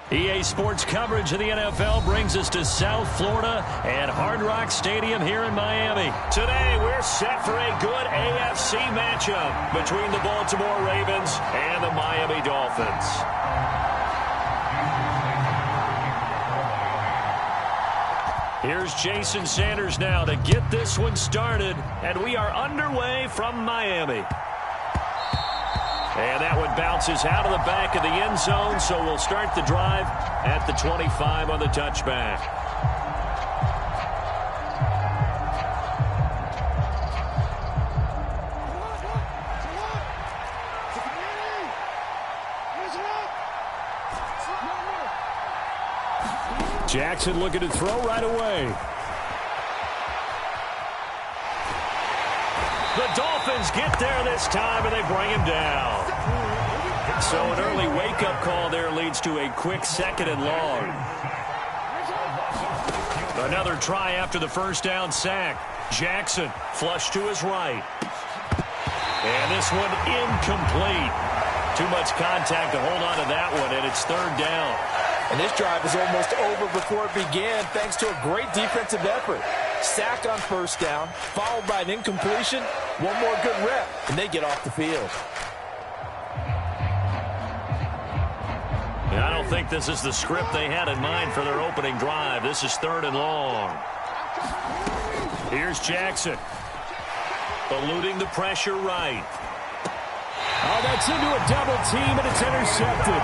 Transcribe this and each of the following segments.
EA Sports coverage of the NFL brings us to South Florida and Hard Rock Stadium here in Miami. Today, we're set for a good AFC matchup between the Baltimore Ravens and the Miami Dolphins. Here's Jason Sanders now to get this one started, and we are underway from Miami. And that one bounces out of the back of the end zone, so we'll start the drive at the 25 on the touchback. Jackson looking to throw right away. The Dolphins get there this time, and they bring him down. So an early wake-up call there leads to a quick 2nd and long. Another try after the first down sack. Jackson flush to his right. And this one incomplete. Too much contact to hold on to that one, and it's 3rd down. And this drive is almost over before it began thanks to a great defensive effort. Sack on 1st down, followed by an incompletion. One more good rep, and they get off the field. I don't think this is the script they had in mind for their opening drive. This is 3rd and long. Here's Jackson. Eluding the pressure right. Oh, that's into a double team, and it's intercepted.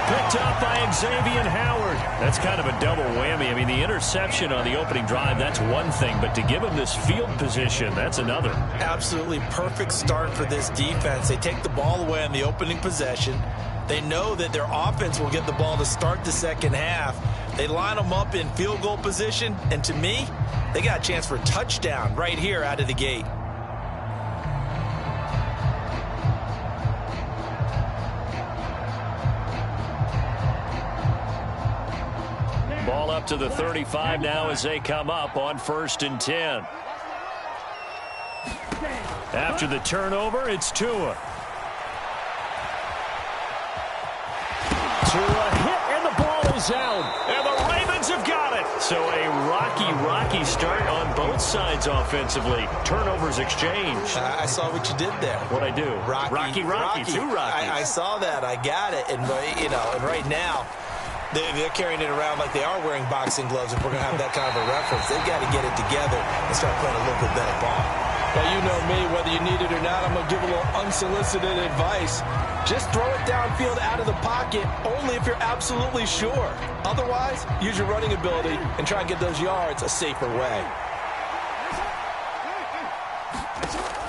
Picked up by Xavier Howard. That's kind of a double whammy. I mean, the interception on the opening drive, that's one thing. But to give him this field position, that's another. Absolutely perfect start for this defense. They take the ball away on the opening possession. They know that their offense will get the ball to start the second half. They line them up in field goal position. And to me, they got a chance for a touchdown right here out of the gate. Ball up to the 35 now as they come up on 1st and 10. After the turnover, it's Tua. Tua hit, and the ball is out. And the Ravens have got it. So a rocky start on both sides offensively. Turnovers exchanged. I saw what you did there. What'd I do? Rocky. Too rocky. I saw that. I got it. And, you know, and right now, they're carrying it around like they are wearing boxing gloves. If we're going to have that kind of a reference, they've got to get it together and start playing a little bit better ball. Well, you know me, whether you need it or not, I'm going to give a little unsolicited advice. Just throw it downfield out of the pocket only if you're absolutely sure. Otherwise, use your running ability and try and get those yards a safer way.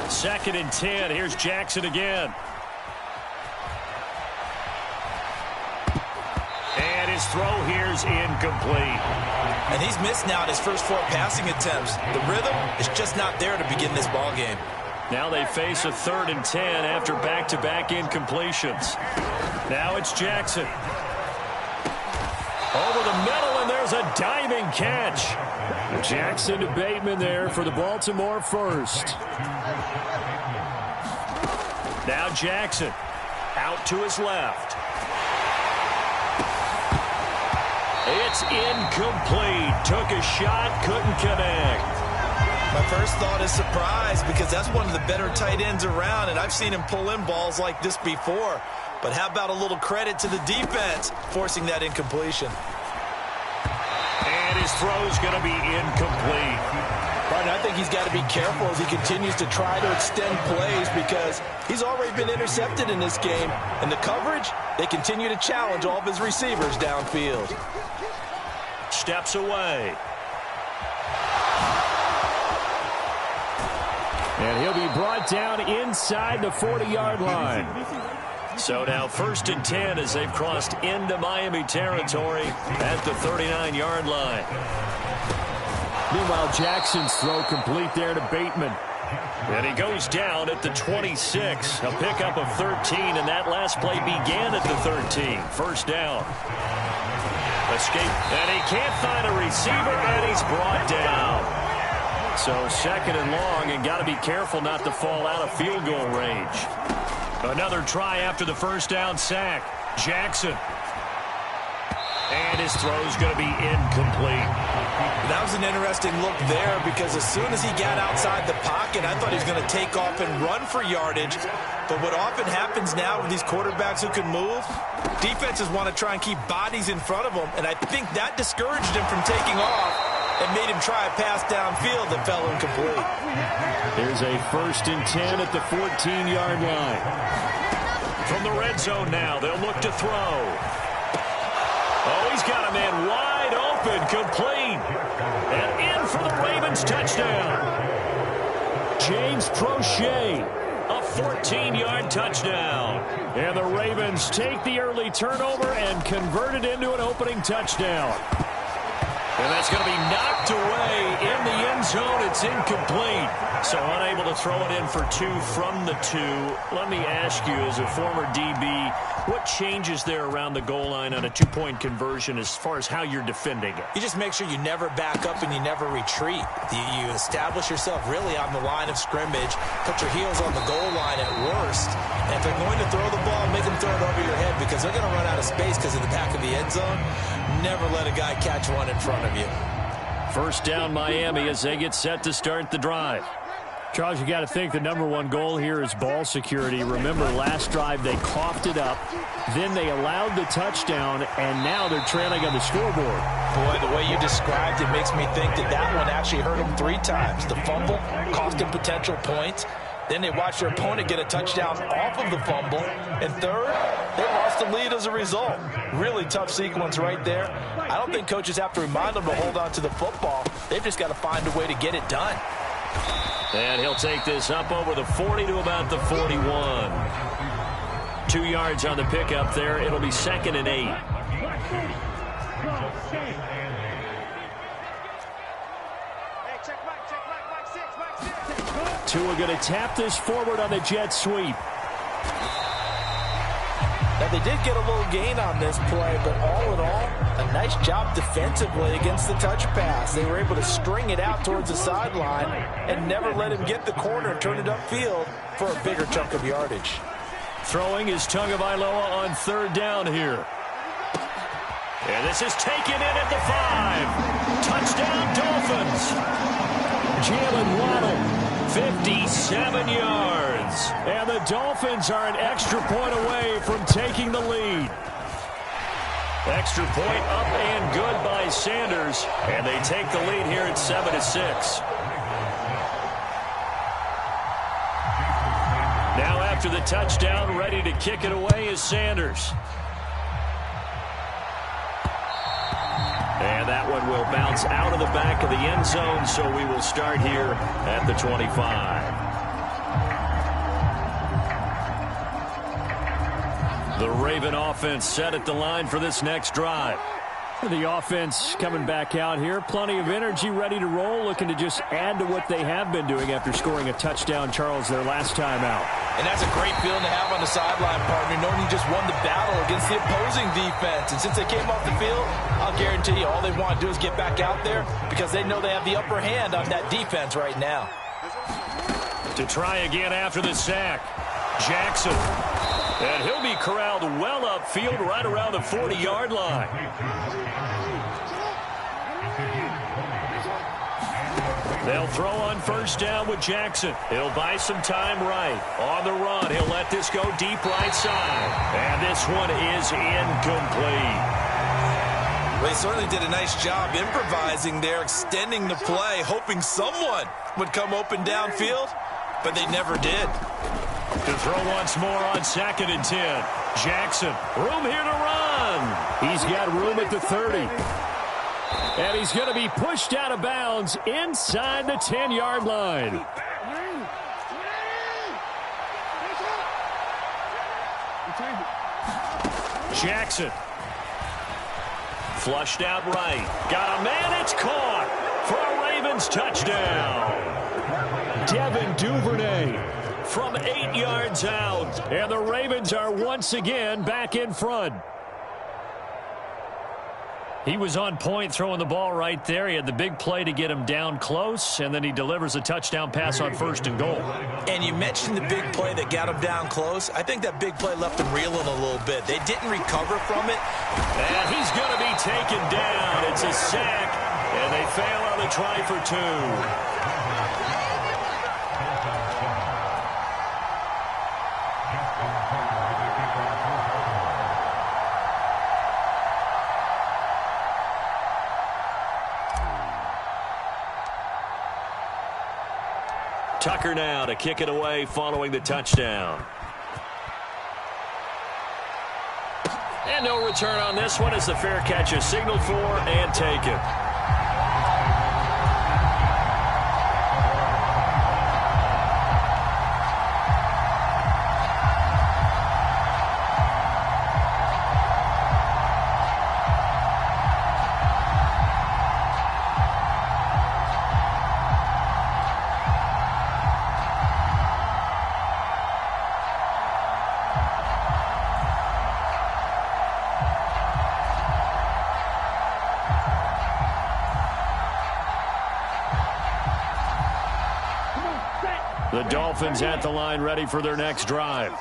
2nd and 10. Here's Jackson again. And his throw here's incomplete. And he's missed now at his first 4 passing attempts. The rhythm is just not there to begin this ball game. Now they face a 3rd and 10 after back-to-back incompletions. Now it's Jackson. Over the middle, and there's a diving catch. Jackson to Bateman there for the Baltimore first. Now Jackson out to his left. It's incomplete. Took a shot, couldn't connect. My first thought is surprise because that's one of the better tight ends around, and I've seen him pull in balls like this before. But how about a little credit to the defense forcing that incompletion? And his throw's going to be incomplete. Right, I think he's got to be careful as he continues to try to extend plays because he's already been intercepted in this game. And the coverage, they continue to challenge all of his receivers downfield. Steps away. And he'll be brought down inside the 40-yard line. So now 1st and 10 as they've crossed into Miami territory at the 39-yard line. Meanwhile, Jackson's throw complete there to Bateman. And he goes down at the 26. A pickup of 13, and that last play began at the 13. 1st down. Escape, and he can't find a receiver, and he's brought down. So 2nd and long, and got to be careful not to fall out of field goal range. Another try after the 1st down sack. Jackson. And his throw's going to be incomplete. That was an interesting look there because as soon as he got outside the pocket, I thought he was going to take off and run for yardage. But what often happens now with these quarterbacks who can move, defenses want to try and keep bodies in front of them, and I think that discouraged him from taking off and made him try a pass downfield that fell incomplete. Here's a 1st and 10 at the 14-yard line. From the red zone now, they'll look to throw. Oh, he's got a man wide open, complete. And in for the Ravens touchdown. James Prochet, a 14-yard touchdown. And the Ravens take the early turnover and convert it into an opening touchdown. And that's going to be knocked away in the end zone. It's incomplete. So unable to throw it in for 2 from the 2. Let me ask you, as a former DB, what changes there around the goal line on a 2-point conversion as far as how you're defending it? You just make sure you never back up and you never retreat. You establish yourself really on the line of scrimmage, put your heels on the goal line at worst. And if they're going to throw the ball, make them throw it over your head because they're going to run out of space because of the back of the end zone. Never let a guy catch one in front of you. First down Miami as they get set to start the drive. Charles, you got to think the #1 goal here is ball security. Remember, last drive they coughed it up, then they allowed the touchdown, and now they're trailing on the scoreboard. Boy, the way you described it makes me think that one actually hurt them 3 times. The fumble cost them potential points. Then they watched their opponent get a touchdown off of the fumble. And third, they lost the lead as a result. Really tough sequence right there. I don't think coaches have to remind them to hold on to the football. They've just got to find a way to get it done. And he'll take this up over the 40 to about the 41. 2 yards on the pickup there. It'll be 2nd and 8. Tua going to tap this forward on the jet sweep. Now, they did get a little gain on this play, but all in all, a nice job defensively against the touch pass. They were able to string it out towards the sideline and never let him get the corner and turn it upfield for a bigger chunk of yardage. Throwing is Tagovailoa on 3rd down here. And this is taken in at the 5. Touchdown, Dolphins. Jalen Waddle. 57 yards. And the Dolphins are an extra point away from taking the lead. Extra point up and good by Sanders. And they take the lead here at 7-6. Now after the touchdown, ready to kick it away is Sanders. And that one will bounce out of the back of the end zone, so we will start here at the 25. The Raven offense set at the line for this next drive. The offense coming back out here. Plenty of energy, ready to roll, looking to just add to what they have been doing after scoring a touchdown, Charles, their last time out. And that's a great feeling to have on the sideline, partner, knowing you just won the battle against the opposing defense. And since they came off the field, I'll guarantee you all they want to do is get back out there because they know they have the upper hand on that defense right now. To try again after the sack, Jackson. And he'll be corralled well upfield right around the 40-yard line. They'll throw on 1st down with Jackson. He'll buy some time right. On the run, he'll let this go deep right side. And this one is incomplete. Well, they certainly did a nice job improvising there, extending the play, hoping someone would come open downfield, but they never did. To throw once more on 2nd and 10. Jackson, room here to run. He's got room at the 30. And he's going to be pushed out of bounds inside the 10-yard line. Jackson. Flushed out right. Got a man. It's caught for a Ravens touchdown. Devin Duvernay from 8 yards out. And the Ravens are once again back in front. He was on point throwing the ball right there. He had the big play to get him down close, and then he delivers a touchdown pass on 1st and goal. And you mentioned the big play that got him down close. I think that big play left him reeling a little bit. They didn't recover from it. And he's going to be taken down. It's a sack, and they fail on the try for 2. Tucker now to kick it away following the touchdown. And no return on this one as the fair catch is signaled for and taken. The Dolphins at the line ready for their next drive.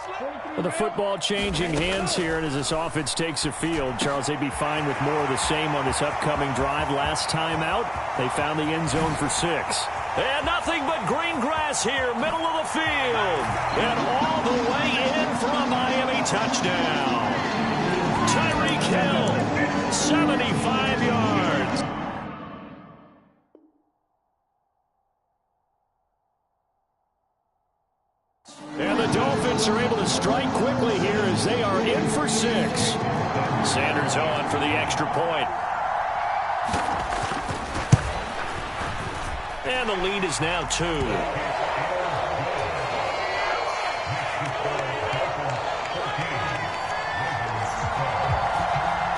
With the football changing hands here, and as this offense takes the field, Charles, they'd be fine with more of the same on this upcoming drive. Last time out, they found the end zone for 6. And nothing but green grass here, middle of the field. And all the way in for a Miami touchdown. Tyreek Hill, 75 yards. And the Dolphins are able to strike quickly here as they are in for 6. Sanders on for the extra point. And the lead is now 2.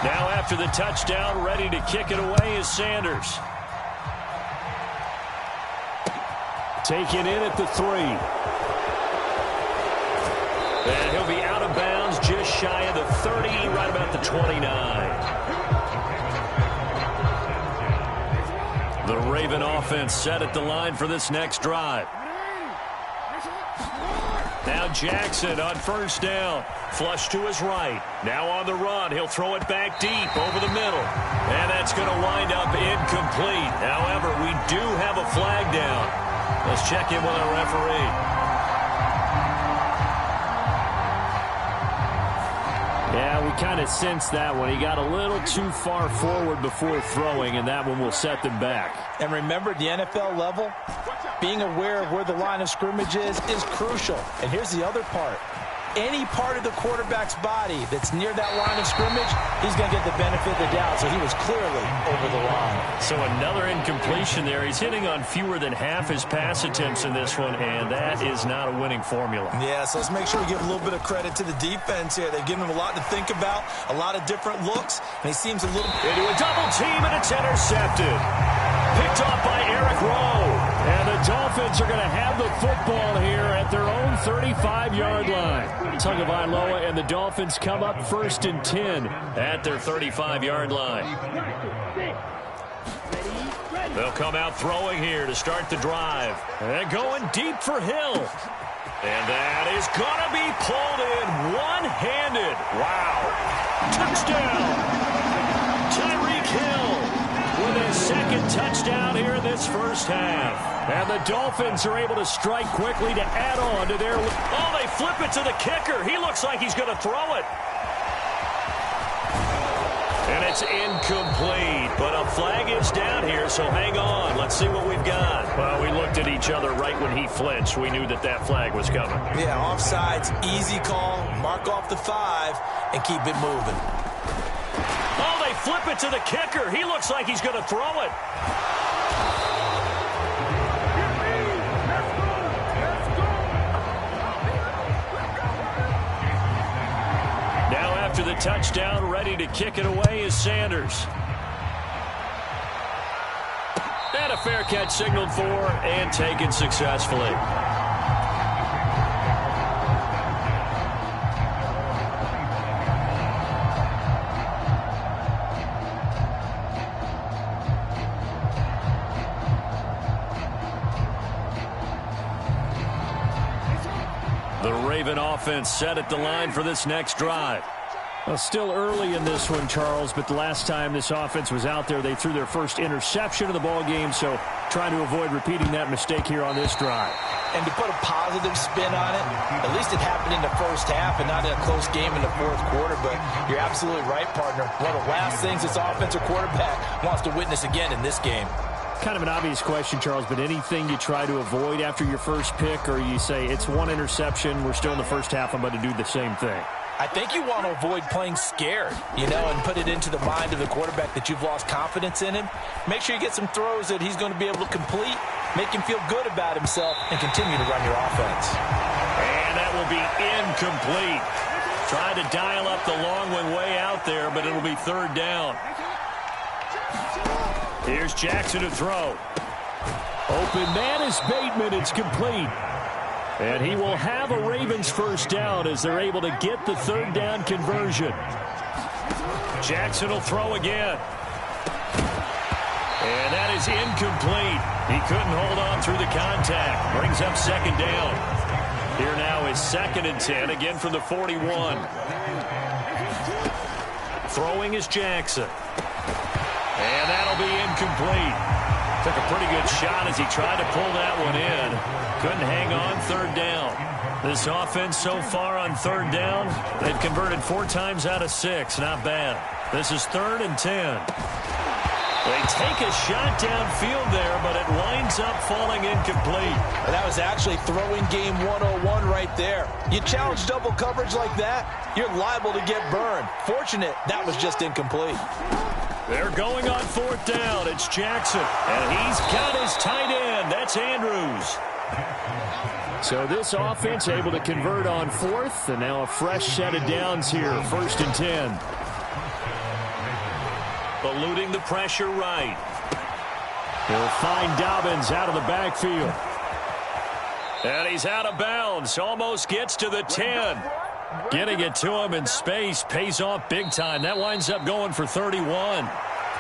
Now after the touchdown, ready to kick it away is Sanders. Taken in at the 3. And he'll be out of bounds just shy of the 30, right about the 29. The Raven offense set at the line for this next drive. Now Jackson on 1st down. Flush to his right. Now on the run. He'll throw it back deep over the middle. And that's going to wind up incomplete. However, we do have a flag down. Let's check in with our referee. Yeah, we kind of sensed that one. He got a little too far forward before throwing, and that one will set them back. And remember, the NFL level, being aware of where the line of scrimmage is crucial. And here's the other part. Any part of the quarterback's body that's near that line of scrimmage, he's going to get the benefit of the doubt. So he was clearly over the line. So another incompletion there. He's hitting on fewer than half his pass attempts in this one, and that is not a winning formula. Yeah, so let's make sure we give a little bit of credit to the defense here. They've given him a lot to think about, a lot of different looks, and he seems a little... Into a double team, and it's intercepted. Picked off by Eric Rowe. And the Dolphins are going to have the football here at their own 35-yard line. Tagovailoa and the Dolphins come up 1st and 10 at their 35-yard line. They'll come out throwing here to start the drive. And going deep for Hill. And that is going to be pulled in one-handed. Wow. Touchdown. Tyreek Hill with his 2nd touchdown here in this first half. And the Dolphins are able to strike quickly to add on to their... Oh, they flip it to the kicker. He looks like he's going to throw it. And it's incomplete, but a flag is down here, so hang on. Let's see what we've got. Well, we looked at each other right when he flinched. We knew that that flag was coming. Yeah, offsides, easy call. Mark off the 5 and keep it moving. Oh, they flip it to the kicker. He looks like he's going to throw it. Now after the touchdown, ready to kick it away is Sanders. And a fair catch signaled for and taken successfully. The Raven offense set at the line for this next drive. Well, still early in this one, Charles, but the last time this offense was out there, they threw their first interception of the ball game, so trying to avoid repeating that mistake here on this drive. And to put a positive spin on it, at least it happened in the first half and not in a close game in the fourth quarter, but you're absolutely right, partner. One of the last things this offensive quarterback wants to witness again in this game. Kind of an obvious question, Charles, but anything you try to avoid after your first pick, or you say it's one interception, we're still in the first half, I'm going to do the same thing? I think you want to avoid playing scared, and put it into the mind of the quarterback that you've lost confidence in him. Make sure you get some throws that he's going to be able to complete, make him feel good about himself, and continue to run your offense. And that will be incomplete. Tried to dial up the long one way out there, but it'll be third down. Here's Jackson to throw. Open man is Bateman. It's complete. And he will have a Ravens first down as they're able to get the third down conversion. Jackson will throw again. And that is incomplete. He couldn't hold on through the contact. Brings up second down. Here now is 2nd and 10, again from the 41. Throwing is Jackson. And that'll be incomplete. Took a pretty good shot as he tried to pull that one in. Couldn't hang on, third down. This offense so far on third down, they've converted 4 times out of 6. Not bad. This is 3rd and 10. They take a shot downfield there, but it winds up falling incomplete. That was actually throwing game 101 right there. You challenge double coverage like that, you're liable to get burned. Fortunate that was just incomplete. They're going on 4th down. It's Jackson, and he's got his tight end. That's Andrews. So this offense able to convert on 4th, and now a fresh set of downs here, 1st and 10. Eluding the pressure right. He'll find Dobbins out of the backfield. And he's out of bounds. Almost gets to the 10. Getting it to him in space pays off big time. That winds up going for 31.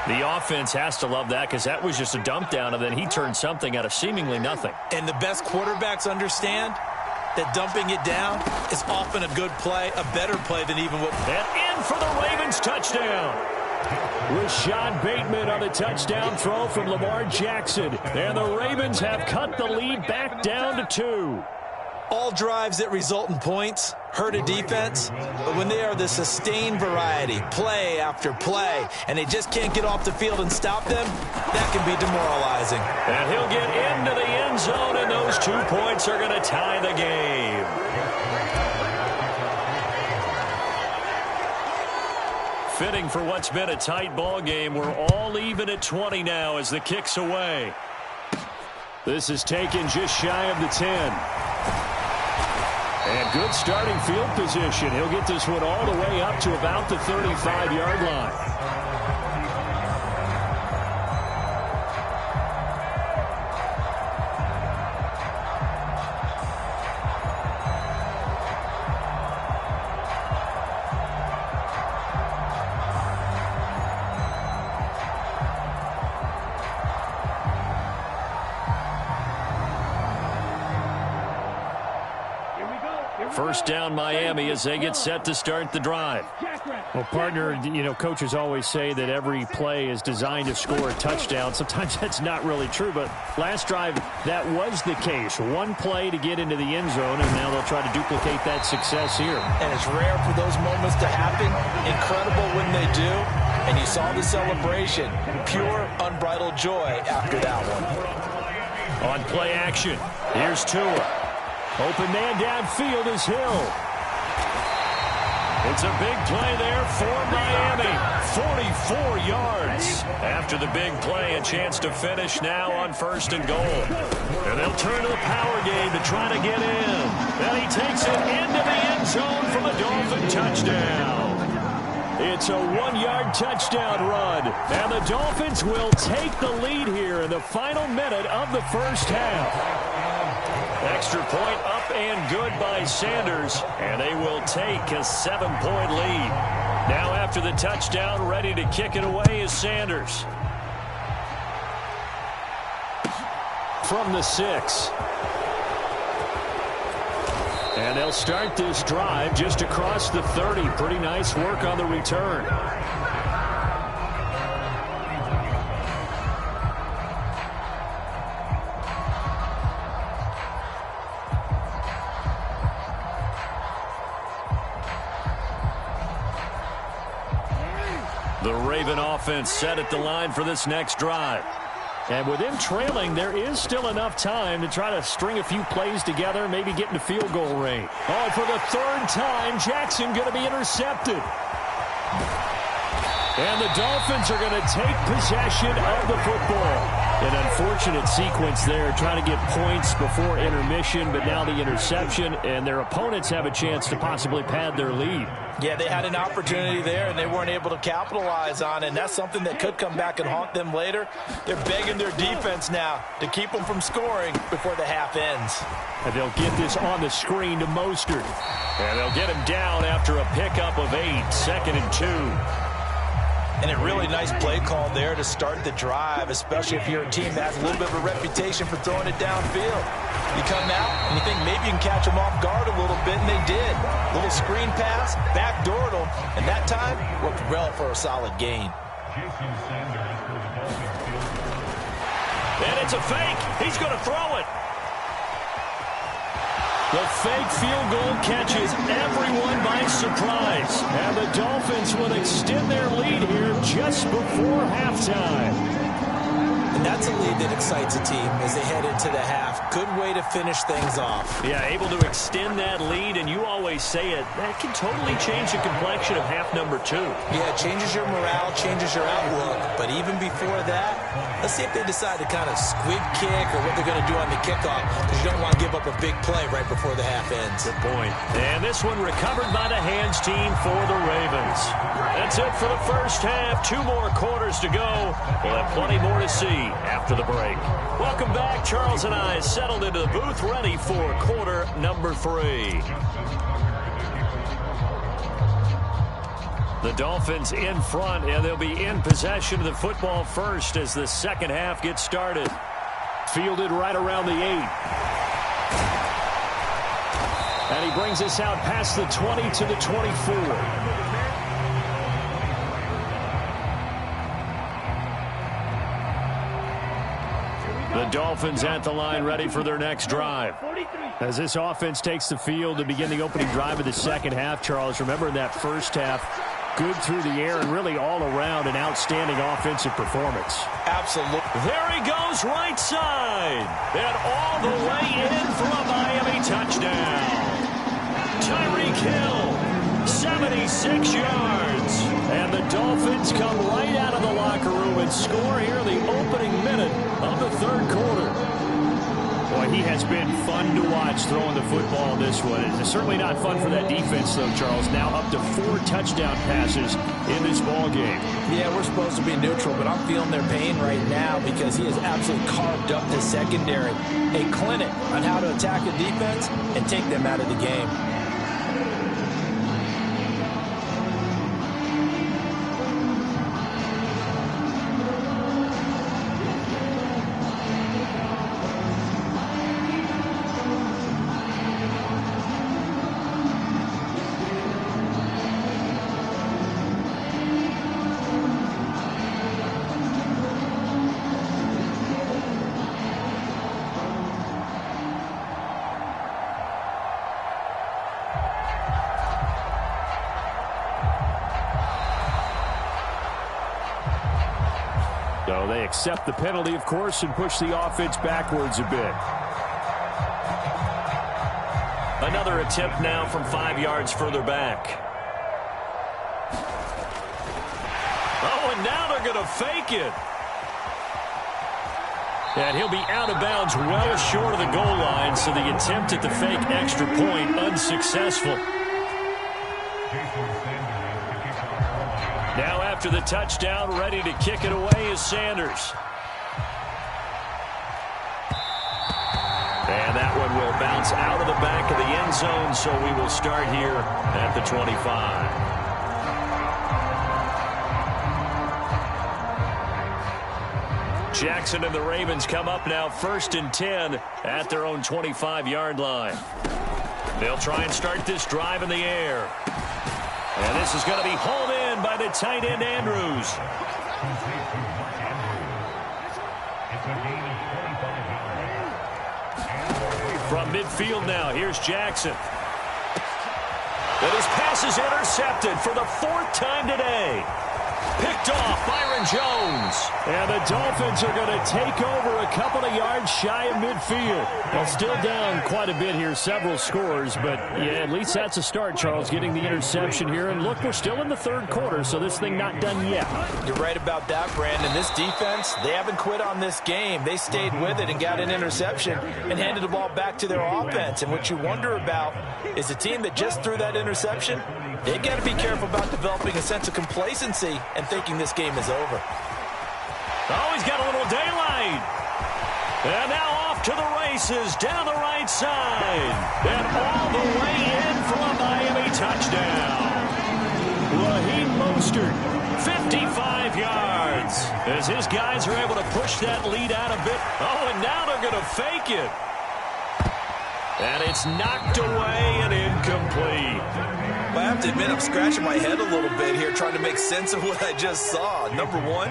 The offense has to love that because that was just a dump down, and then he turned something out of seemingly nothing. And the best quarterbacks understand that dumping it down is often a good play, a better play than even what... And in for the Ravens touchdown. Rashad Bateman on the touchdown throw from Lamar Jackson. And the Ravens have cut the lead back down to 2. All drives that result in points hurt a defense, but when they are the sustained variety, play after play, and they just can't get off the field and stop them, that can be demoralizing. And he'll get into the end zone, and those 2 points are going to tie the game. Fitting for what's been a tight ball game. We're all even at 20 now as the kick's away. This is taken just shy of the 10. And good starting field position. He'll get this one all the way up to about the 35-yard line. First down Miami as they get set to start the drive. Well, partner, coaches always say that every play is designed to score a touchdown. Sometimes that's not really true, but last drive, that was the case. One play to get into the end zone, and now they'll try to duplicate that success here. And it's rare for those moments to happen. Incredible when they do. And you saw the celebration. Pure, unbridled joy after that one. On play action, here's Tua. Open man downfield is Hill. It's a big play there for Miami. 44 yards. After the big play, a chance to finish now on 1st and goal. And they'll turn to the power game to try to get in. And he takes it into the end zone from a Dolphin touchdown. It's a 1-yard touchdown run. And the Dolphins will take the lead here in the final minute of the first half. Extra point up and good by Sanders, and they will take a 7-point lead. Now after the touchdown, ready to kick it away is Sanders. From the 6. And they'll start this drive just across the 30. Pretty nice work on the return. The Raven offense set at the line for this next drive. And with them trailing, there is still enough time to try to string a few plays together, maybe get into field goal range. Oh, for the third time, Jackson going to be intercepted. And the Dolphins are going to take possession of the football. An unfortunate sequence there, trying to get points before intermission, but now the interception, and their opponents have a chance to possibly pad their lead. Yeah, they had an opportunity there, and they weren't able to capitalize on it, and that's something that could come back and haunt them later. They're begging their defense now to keep them from scoring before the half ends. And they'll get this on the screen to Mostert. And they'll get him down after a pickup of 8, 2nd and 2. And a really nice play call there to start the drive, especially if you're a team that has a little bit of a reputation for throwing it downfield. You come out and you think maybe you can catch them off guard a little bit, and they did. Little screen pass, backdoored them, and that time worked well for a solid gain. And it's a fake. He's going to throw it. The fake field goal catches everyone by surprise. And the Dolphins will extend their lead here just before halftime. And that's a lead that excites a team as they head into the half. Good way to finish things off. Yeah, able to extend that lead, and you always say it, that can totally change the complexion of half number 2. Yeah, it changes your morale, changes your outlook. But even before that, let's see if they decide to kind of squib kick or what they're going to do on the kickoff, because you don't want to give up a big play right before the half ends. Good point. And this one recovered by the hands team for the Ravens. That's it for the first half. 2 more quarters to go. We'll have plenty more to see after the break. Welcome back. Charles and I settled into the booth ready for quarter number 3. The Dolphins in front, and they'll be in possession of the football first as the second half gets started. Fielded right around the 8. And he brings us out past the 20 to the 24. The Dolphins at the line, ready for their next drive. As this offense takes the field to begin the opening drive of the second half, Charles, remember in that first half, good through the air and really all around an outstanding offensive performance. Absolutely. There he goes, right side. And all the way in for a Miami touchdown. Tyreek Hill, 76 yards. And the Dolphins come right out of the locker room and score here in the opening minute of the third quarter. Boy, he has been fun to watch throwing the football in this one. It's certainly not fun for that defense, though, Charles. Now up to 4 touchdown passes in this ball game. Yeah, we're supposed to be neutral, but I'm feeling their pain right now because he has absolutely carved up the secondary. A clinic on how to attack a defense and take them out of the game. So they accept the penalty, of course, and push the offense backwards a bit. Another attempt now from 5 yards further back. Oh, and now they're going to fake it. And he'll be out of bounds well short of the goal line, so the attempt at the fake extra point unsuccessful. Now after the touchdown, ready to kick it away is Sanders. And that one will bounce out of the back of the end zone, so we will start here at the 25. Jackson and the Ravens come up now 1st and 10 at their own 25-yard line. They'll try and start this drive in the air. And this is going to be hauled in by the tight end, Andrews. From midfield now, here's Jackson. And his pass is intercepted for the 4th time today. Picked off Byron Jones. And the Dolphins are going to take over a couple of yards shy of midfield. Well, still down quite a bit here, several scores, but yeah, at least that's a start, Charles, getting the interception here. And look, we're still in the 3rd quarter, so this thing not done yet. You're right about that, Brandon. This defense, they haven't quit on this game. They stayed with it and got an interception and handed the ball back to their offense. And what you wonder about is the team that just threw that interception, they got to be careful about developing a sense of complacency and thinking this game is over. Oh, he's got a little daylight. And now off to the races down the right side. And all the way in for a Miami touchdown. Raheem Mostert, 55 yards. As his guys are able to push that lead out a bit. Oh, and now they're going to fake it. And it's knocked away and incomplete. I have to admit, I'm scratching my head a little bit here trying to make sense of what I just saw. Number one,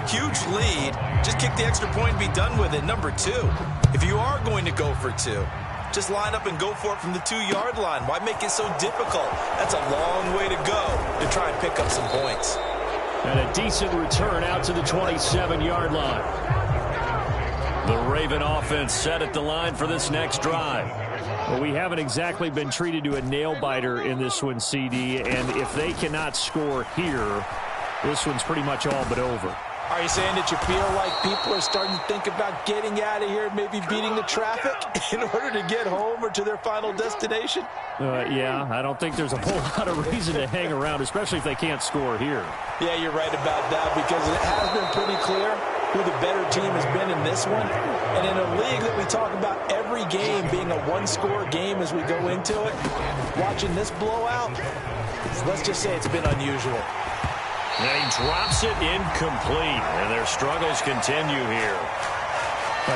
huge lead. Just kick the extra point and be done with it. Number two, if you are going to go for 2, just line up and go for it from the 2-yard line. Why make it so difficult? That's a long way to go to try and pick up some points. And a decent return out to the 27-yard line. The Raven offense set at the line for this next drive. Well, we haven't exactly been treated to a nail-biter in this one, CD, and if they cannot score here, this one's pretty much all but over. Are you saying that you feel like people are starting to think about getting out of here, maybe beating the traffic in order to get home or to their final destination? Yeah, I don't think there's a whole lot of reason to hang around, especially if they can't score here. Yeah, you're right about that, because it has been pretty clear who the better team has been in this one. And in a league that we talk about every game being a one-score game as we go into it, watching this blowout, let's just say it's been unusual. And he drops it incomplete, and their struggles continue here.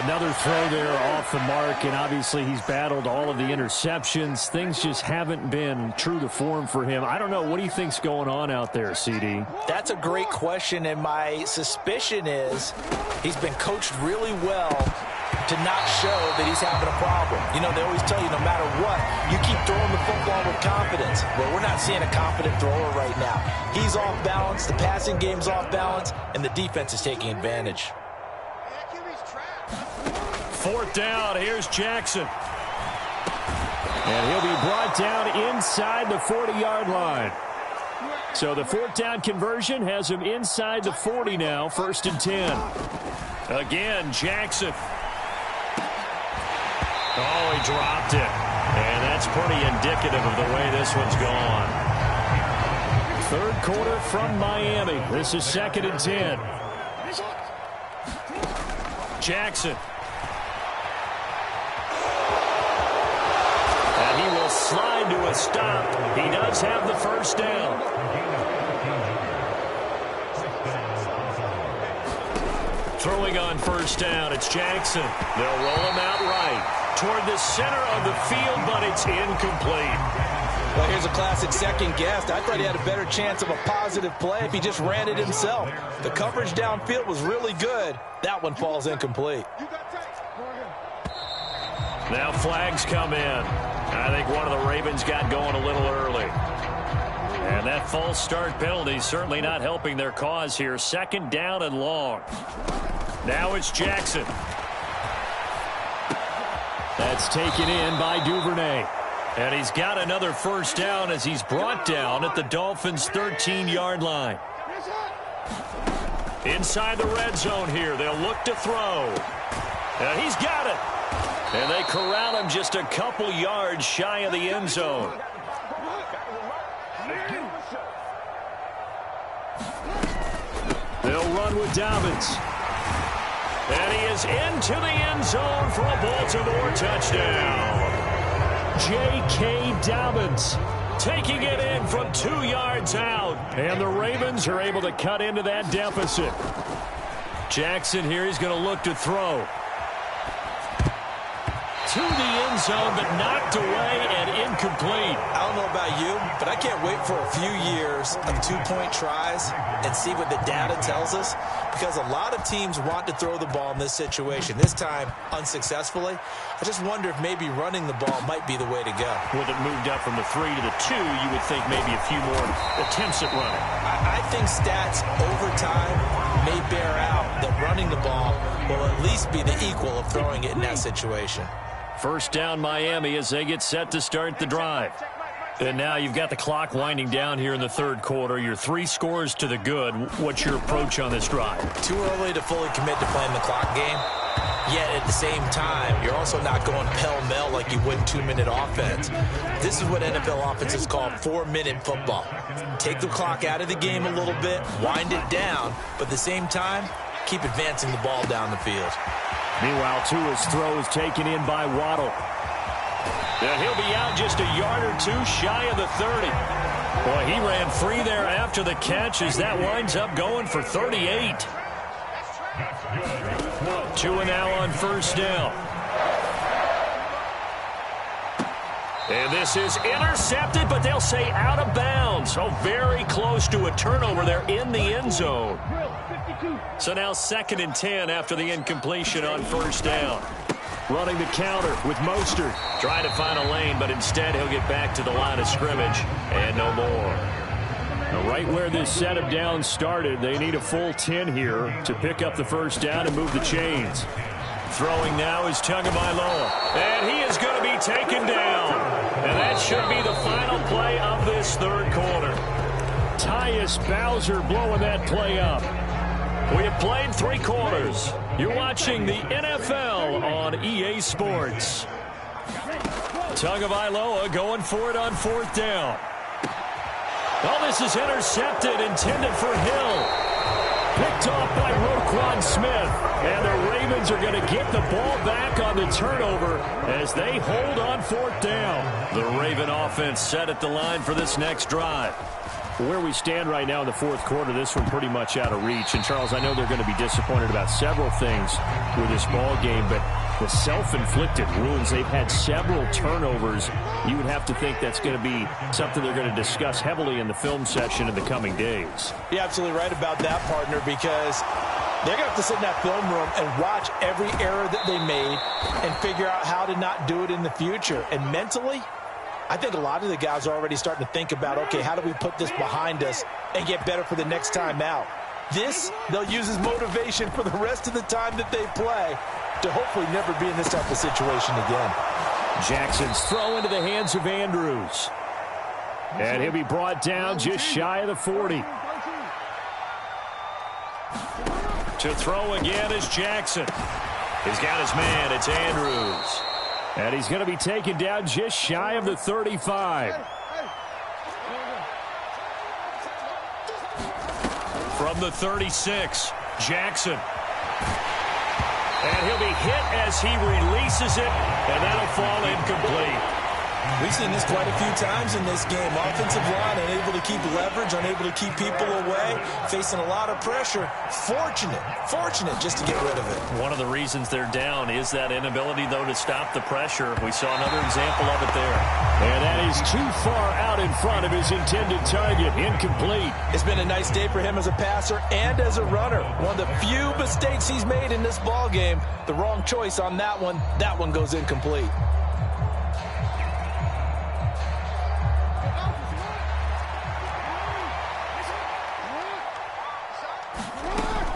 Another throw there off the mark, and obviously he's battled all of the interceptions. Things just haven't been true to form for him. I don't know. What do you think's going on out there, CD? That's a great question, and my suspicion is he's been coached really well to not show that he's having a problem. You know, they always tell you no matter what, you keep throwing the football with confidence. Well, we're not seeing a confident thrower right now. He's off balance, the passing game's off balance, and the defense is taking advantage. 4th down, here's Jackson. And he'll be brought down inside the 40-yard line. So the 4th down conversion has him inside the 40 now, 1st and 10. Again, Jackson. Oh, he dropped it. And that's pretty indicative of the way this one's gone. 3rd quarter from Miami. This is 2nd and 10. Jackson. And he will slide to a stop. He does have the 1st down. Throwing on 1st down, it's Jackson. They'll roll him out right toward the center of the field, but it's incomplete. Well, here's a classic second guess. I thought he had a better chance of a positive play if he just ran it himself. The coverage downfield was really good. That one falls incomplete. Now flags come in. I think one of the Ravens got going a little early. And that false start penalty certainly not helping their cause here. 2nd down and long. Now it's Jackson. That's taken in by Duvernay. And he's got another 1st down as he's brought down at the Dolphins' 13-yard line. Inside the red zone here. They'll look to throw. And he's got it. And they corral him just a couple yards shy of the end zone. They'll run with Dobbins. And he is into the end zone for a Baltimore touchdown. J.K. Dobbins taking it in from 2 yards out. And the Ravens are able to cut into that deficit. Jackson here, he's going to look to throw. to the end zone, but knocked away and incomplete. I don't know about you, but I can't wait for a few years of two-point tries and see what the data tells us, because a lot of teams want to throw the ball in this situation, this time unsuccessfully. I just wonder if maybe running the ball might be the way to go. With it moved up from the 3 to the 2, you would think maybe a few more attempts at running. I think stats over time may bear out that running the ball will at least be the equal of throwing it in that situation. First down, Miami, as they get set to start the drive. And now you've got the clock winding down here in the third quarter. You're 3 scores to the good. What's your approach on this drive? Too early to fully commit to playing the clock game. Yet at the same time, you're also not going pell-mell like you would in 2-minute offense. This is what NFL offenses call 4-minute football. Take the clock out of the game a little bit, wind it down, but at the same time, keep advancing the ball down the field. Meanwhile, Tua's throw is taken in by Waddle. And he'll be out just a yard or 2 shy of the 30. Boy, he ran free there after the catch as that winds up going for 38. Tua now on first down. And this is intercepted, but they'll say out of bounds. Oh, very close to a turnover there in the end zone. So now 2nd and 10 after the incompletion on first down. Running the counter with Mostert. Trying to find a lane, but instead he'll get back to the line of scrimmage and no more. Now, right where this set of downs started, they need a full 10 here to pick up the first down and move the chains. Throwing now is Tagovailoa. And he is going to be taken down. And that should be the final play of this third quarter. Tyus Bowser blowing that play up. We have played 3 quarters. You're watching the NFL on EA Sports. Tagovailoa going for it on 4th down. Oh, this is intercepted, intended for Hill. Picked off by Roquan Smith. And the Ravens are going to get the ball back on the turnover as they hold on 4th down. The Raven offense set at the line for this next drive. Where we stand right now in the 4th quarter, this one pretty much out of reach. And, Charles, I know they're going to be disappointed about several things with this ball game, but the self-inflicted wounds, they've had several turnovers. You would have to think that's going to be something they're going to discuss heavily in the film session in the coming days. You're absolutely right about that, partner, because they're going to have to sit in that film room and watch every error that they made and figure out how to not do it in the future. And mentally, I think a lot of the guys are already starting to think about, okay, how do we put this behind us and get better for the next time out? This, they'll use as motivation for the rest of the time that they play to hopefully never be in this type of situation again. Jackson's throw into the hands of Andrews. And he'll be brought down just shy of the 40. To throw again is Jackson. He's got his man. It's Andrews. And he's going to be taken down just shy of the 35. From the 36, Jackson. And he'll be hit as he releases it, and that'll fall incomplete. We've seen this quite a few times in this game. Offensive line unable to keep leverage, unable to keep people away, facing a lot of pressure. Fortunate just to get rid of it. One of the reasons they're down is that inability, though, to stop the pressure. We saw another example of it there. And that is too far out in front of his intended target. Incomplete. It's been a nice day for him as a passer and as a runner. One of the few mistakes he's made in this ball game. The wrong choice on that one. That one goes incomplete.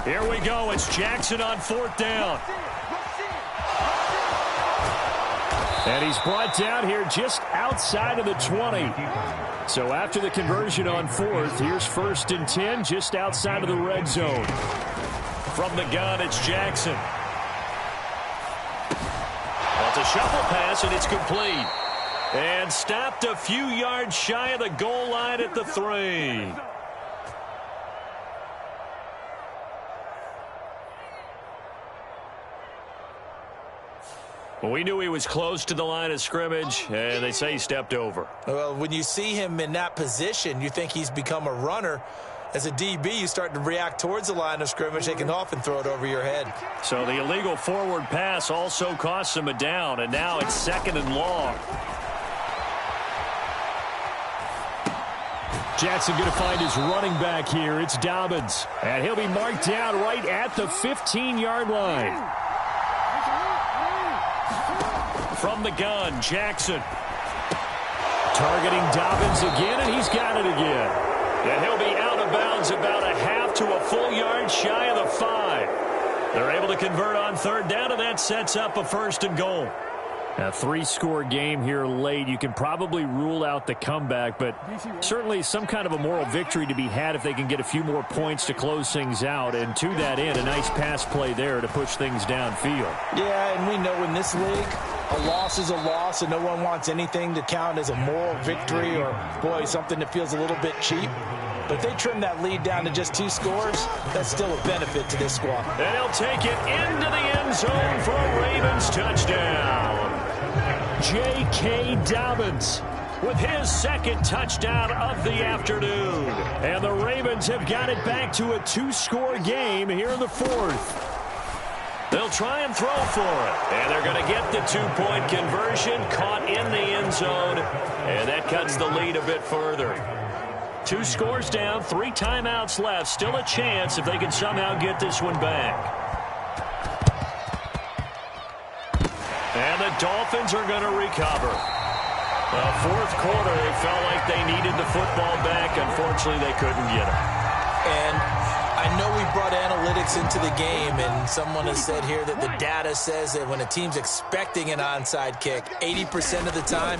Here we go. It's Jackson on 4th down. And he's brought down here just outside of the 20. So after the conversion on 4th, here's 1st and 10 just outside of the red zone. From the gun, it's Jackson. Well, it's a shuffle pass, and it's complete. And stopped a few yards shy of the goal line at the 3. Well, we knew he was close to the line of scrimmage, and they say he stepped over. Well, when you see him in that position, you think he's become a runner. As a DB, you start to react towards the line of scrimmage. They can often throw it over your head. So the illegal forward pass also costs him a down, and now it's 2nd and long. Jackson going to find his running back here. It's Dobbins. And he'll be marked down right at the 15-yard line. From the gun, Jackson. Targeting Dobbins again, and he's got it again. And he'll be out of bounds about a half to a full yard shy of the 5. They're able to convert on 3rd down, and that sets up a 1st and goal. A 3-score game here late. You can probably rule out the comeback, but certainly some kind of a moral victory to be had if they can get a few more points to close things out. And to that end, a nice pass play there to push things downfield. Yeah, and we know in this league, a loss is a loss, and no one wants anything to count as a moral victory or, boy, something that feels a little bit cheap. But if they trim that lead down to just 2 scores, that's still a benefit to this squad. And he'll take it into the end zone for a Ravens touchdown. J.K. Dobbins with his 2nd touchdown of the afternoon. And the Ravens have got it back to a 2-score game here in the 4th. They'll try and throw for it. And they're going to get the 2-point conversion, caught in the end zone. And that cuts the lead a bit further. 2 scores down, 3 timeouts left. Still a chance if they can somehow get this one back. And the Dolphins are going to recover. Well, 4th quarter, they felt like they needed the football back. Unfortunately, they couldn't get it. And I know we brought analytics into the game, and someone has said here that the data says that when a team's expecting an onside kick, 80% of the time,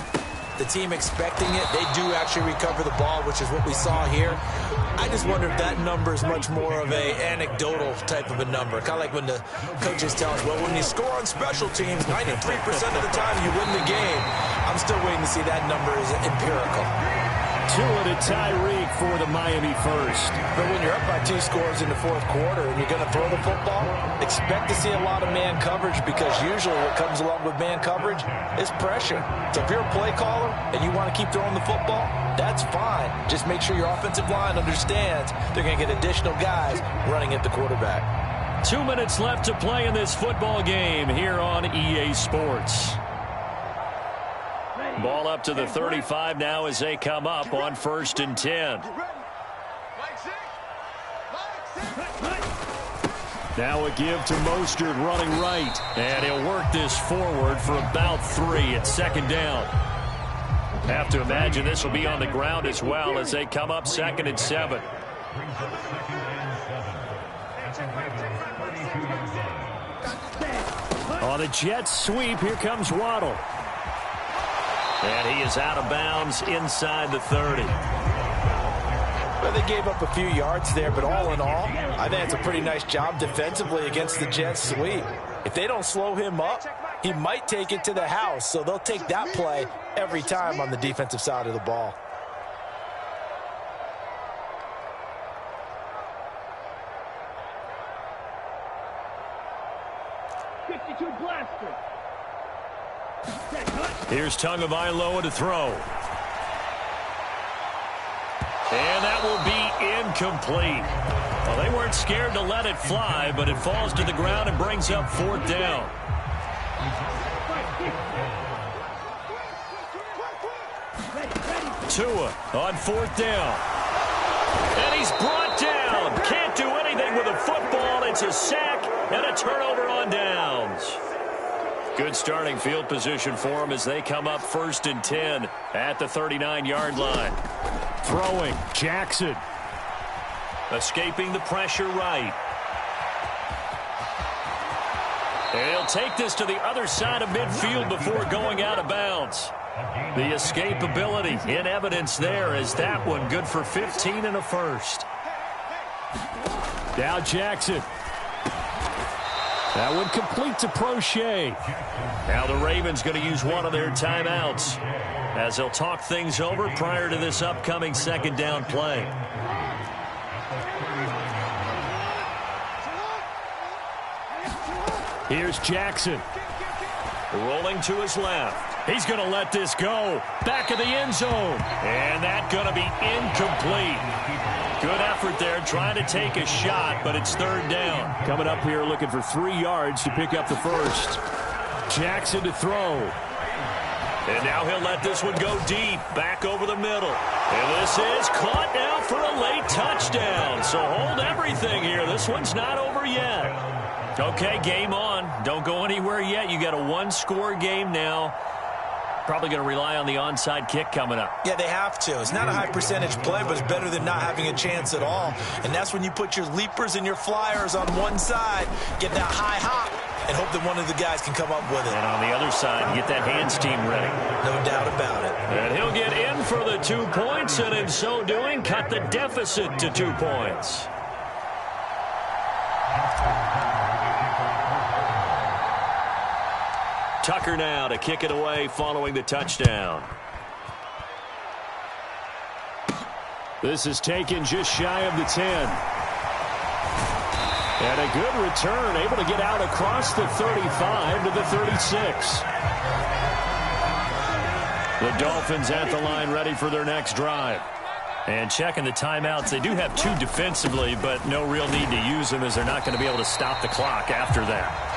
the team expecting it, they do actually recover the ball, which is what we saw here. I just wonder if that number is much more of a anecdotal type of a number. Kind of like when the coaches tell us, well, when you score on special teams, 93% of the time you win the game. I'm still waiting to see that number is empirical. 2 to Tyreek for the Miami first. But when you're up by 2 scores in the 4th quarter and you're going to throw the football, expect to see a lot of man coverage, because usually what comes along with man coverage is pressure. So if you're a play caller and you want to keep throwing the football, that's fine. Just make sure your offensive line understands they're going to get additional guys running at the quarterback. 2 minutes left to play in this football game here on EA Sports. Ball up to the 35 now as they come up on 1st and 10. Now a give to Mostert running right. And he'll work this forward for about 3 at 2nd down. Have to imagine this will be on the ground as well as they come up 2nd and 7. On a jet sweep, here comes Waddle. And he is out of bounds inside the 30. Well, they gave up a few yards there, but all in all, I think it's a pretty nice job defensively against the jet sweep. If they don't slow him up, he might take it to the house, so they'll take that play every time on the defensive side of the ball. Here's Tagovailoa to throw. And that will be incomplete. Well, they weren't scared to let it fly, but it falls to the ground and brings up 4th down. Tua on 4th down. And he's brought down. Can't do anything with a football. It's a sack and a turnover on downs. Good starting field position for them as they come up 1st and 10 at the 39-yard line. Throwing, Jackson. Escaping the pressure right. And he'll take this to the other side of midfield before going out of bounds. The escapability in evidence there as that one good for 15 and a first. Now Jackson. That one complete to Prochet. Now the Ravens going to use one of their timeouts as they'll talk things over prior to this upcoming 2nd down play. Here's Jackson. Rolling to his left. He's going to let this go. Back of the end zone. And that's going to be incomplete. Good effort there trying to take a shot, but it's third down. Coming up here looking for 3 yards to pick up the first. Jackson to throw. And now he'll let this one go deep, back over the middle. And this is caught now for a late touchdown. So hold everything here. This one's not over yet. Okay, game on. Don't go anywhere yet. You got a 1-score game now. Probably going to rely on the onside kick coming up. Yeah, they have to. It's not a high percentage play, but it's better than not having a chance at all. And that's when you put your leapers and your flyers on one side, get that high hop, and hope that one of the guys can come up with it. And on the other side, get that hands team ready. No doubt about it. And he'll get in for the 2 points, and in so doing, cut the deficit to 2 points. Tucker now to kick it away following the touchdown. This is taken just shy of the 10. And a good return, able to get out across the 35 to the 36. The Dolphins at the line ready for their next drive. And checking the timeouts, they do have 2 defensively, but no real need to use them as they're not going to be able to stop the clock after that.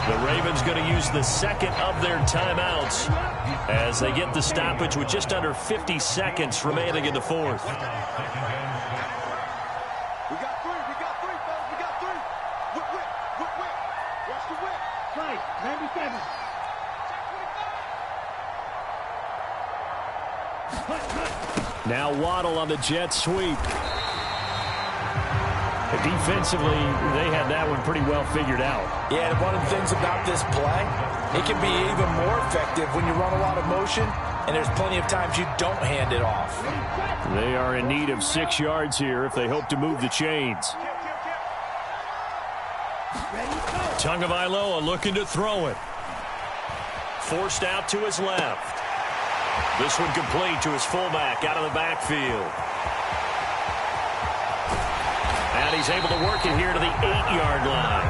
The Ravens going to use the second of their timeouts as they get the stoppage with just under 50 seconds remaining in the fourth. We got 3, fellas. We got 3. Whip. Watch the whip. Right, 97. Now Waddle on the jet sweep. Defensively, they had that one pretty well figured out. Yeah, and one of the things about this play, it can be even more effective when you run a lot of motion, and there's plenty of times you don't hand it off. They are in need of 6 yards here if they hope to move the chains. Tagovailoa looking to throw it. Forced out to his left. This one complete to his fullback out of the backfield. And he's able to work it here to the 8-yard line.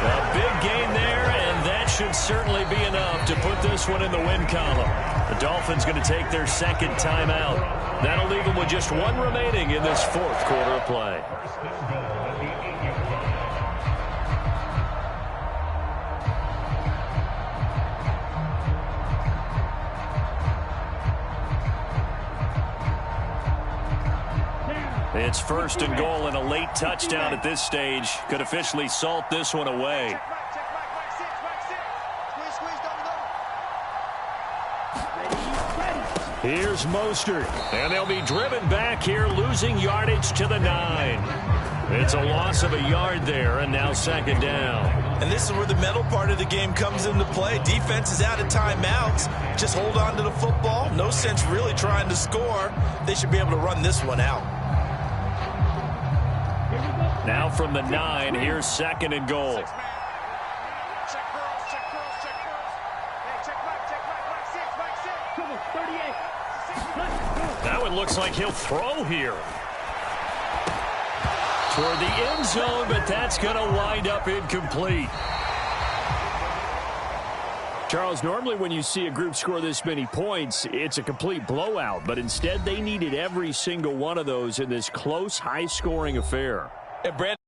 A big gain there, and that should certainly be enough to put this one in the win column. The Dolphins going to take their second timeout. That'll leave them with just 1 remaining in this fourth quarter of play. It's first and goal, and a late touchdown at this stage could officially salt this one away. Here's Mostert. And they'll be driven back here, losing yardage to the 9. It's a loss of a yard there, and now second down. And this is where the mental part of the game comes into play. Defense is out of timeouts. Just hold on to the football. No sense really trying to score. They should be able to run this one out. Now from the 9, here's second and goal. Check girls. Come on, 38. Now it looks like he'll throw here. Toward the end zone, but that's going to wind up incomplete. Charles, normally when you see a group score this many points, it's a complete blowout. But instead, they needed every single one of those in this close, high-scoring affair. And Brandon,